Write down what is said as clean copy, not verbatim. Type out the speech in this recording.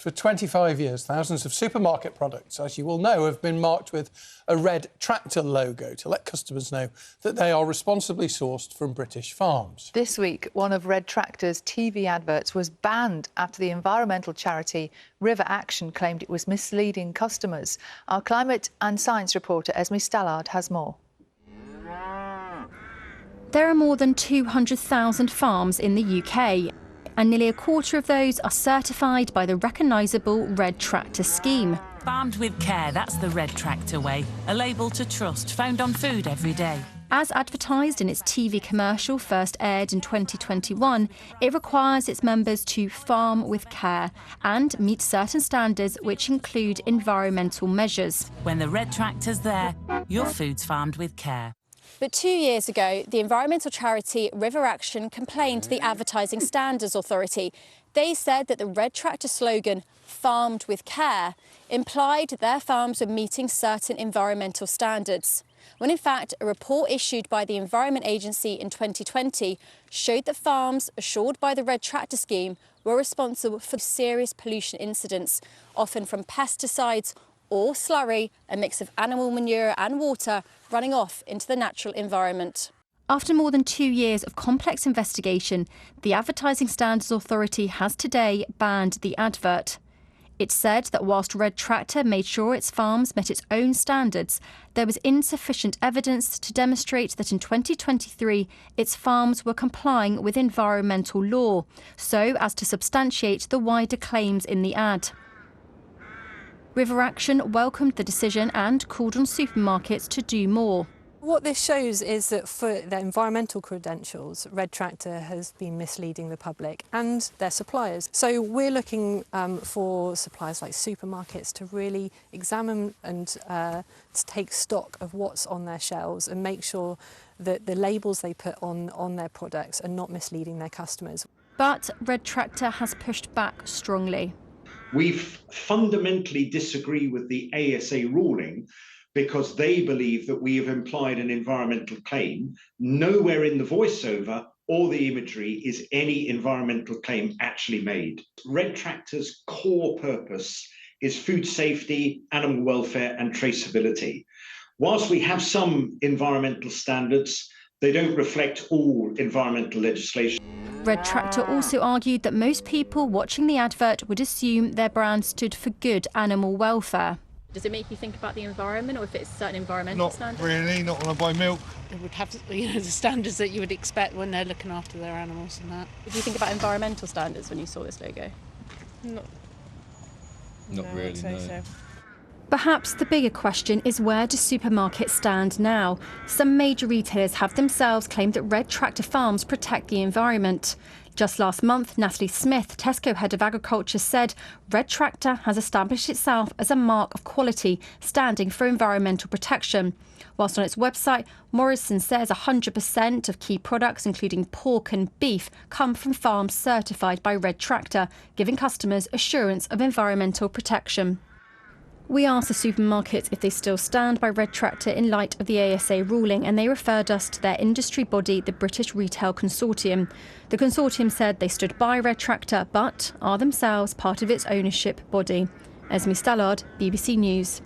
For 25 years, thousands of supermarket products, as you will know, have been marked with a redtractor logo to let customers know that they are responsibly sourced from British farms. This week, one of Redtractor's TV adverts was banned after the environmental charity River Action claimed it was misleading customers. Our climate and science reporter Esme Stallard has more. There are more than 200,000 farms in the UK. And nearly a quarter of those are certified by the recognisable Redtractor scheme. Farmed with care, that's the Redtractor way. A label to trust, found on food every day. As advertised in its TV commercial, first aired in 2021, it requires its members to farm with care and meet certain standards which include environmental measures. When the Redtractor's there, your food's farmed with care. But 2 years ago, the environmental charity River Action complained to the Advertising Standards Authority. They said that the Redtractor slogan, "Farmed with Care," implied their farms were meeting certain environmental standards, when in fact a report issued by the Environment Agency in 2020 showed that farms assured by the Redtractor scheme were responsible for serious pollution incidents, often from pesticides or slurry, a mix of animal manure and water, running off into the natural environment. After more than 2 years of complex investigation, the Advertising Standards Authority has today banned the advert. It said that whilst Redtractor made sure its farms met its own standards, there was insufficient evidence to demonstrate that in 2023 its farms were complying with environmental law, so as to substantiate the wider claims in the ad. River Action welcomed the decision and called on supermarkets to do more. What this shows is that for their environmental credentials, Redtractor has been misleading the public and their suppliers. So we're looking for suppliers like supermarkets to really examine and to take stock of what's on their shelves and make sure that the labels they put on their products are not misleading their customers. But Redtractor has pushed back strongly. We fundamentally disagree with the ASA ruling because they believe that we have implied an environmental claim. Nowhere in the voiceover or the imagery is any environmental claim actually made. Redtractor's core purpose is food safety, animal welfare and traceability. Whilst we have some environmental standards, they don't reflect all environmental legislation. Redtractor also argued that most people watching the advert would assume their brand stood for good animal welfare. Does it make you think about the environment, or if it's certain environmental standards? Not really, not when I buy milk. It would have, the standards that you would expect when they're looking after their animals and that. Did you think about environmental standards when you saw this logo? Not really, no. So. Perhaps the bigger question is, where do supermarkets stand now? Some major retailers have themselves claimed that Redtractor farms protect the environment. Just last month, Natalie Smith, Tesco Head of Agriculture, said Redtractor has established itself as a mark of quality, standing for environmental protection. Whilst on its website, Morrison says 100% of key products, including pork and beef, come from farms certified by Redtractor, giving customers assurance of environmental protection. We asked the supermarkets if they still stand by Redtractor in light of the ASA ruling, and they referred us to their industry body, the British Retail Consortium. The consortium said they stood by Redtractor but are themselves part of its ownership body. Esme Stallard, BBC News.